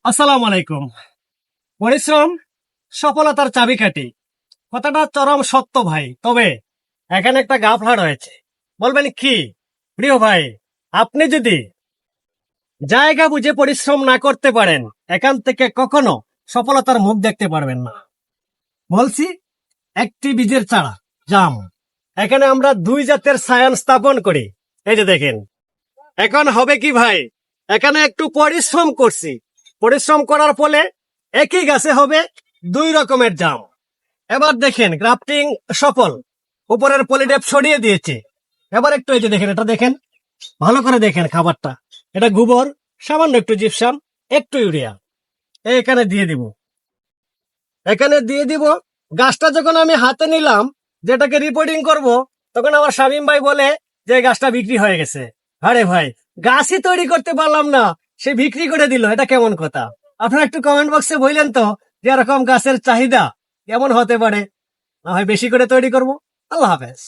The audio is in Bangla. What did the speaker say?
আসসালামু আলাইকুম। পরিশ্রম সফলতার চাবিকাঠি, কথাটা চরম সত্য ভাই। তবে এখানে একটা গাফলা রয়েছে। বলবেন কি? প্রিয় ভাই, আপনি যদি জায়গা বুঝে পরিশ্রম না করতে পারেন, এখান থেকে কখনো সফলতার মুখ দেখতে পারবেন না। বলছি, একটি বীজের চারা, জাম। এখানে আমরা দুই জাতের সায়ান স্থাপন করি। এই যে দেখেন, এখন হবে কি ভাই, এখানে একটু পরিশ্রম করছি। পরিশ্রম করার ফলে একই গাছে হবে দুই রকমের জাম। এবার দেখেন, গ্রাফটিং সফল, উপরের পলিডেপ সরিয়ে দিয়েছে। এবার একটু এই যে দেখেন, এটা দেখেন, ভালো করে দেখেন খাবারটা। এটা গোবর, সামান্য একটু জিপসাম, একটু ইউরিয়া এখানে দিয়ে দিব। এখানে দিয়ে দিব। গাছটা যখন আমি হাতে নিলাম, যেটাকে রিপোর্টিং করব, তখন আমার শামীম ভাই বলে যে গাছটা বিক্রি হয়ে গেছে। আরে ভাই, গাছই তৈরি করতে পারলাম না, সে বিক্রি করে দিল, এটা কেমন কথা? আপনারা একটু কমেন্ট বক্সে বললেন তো যে এরকম গাছের চাহিদা কেমন হতে পারে। না হয় বেশি করে তৈরি করব। আল্লাহ হাফেজ।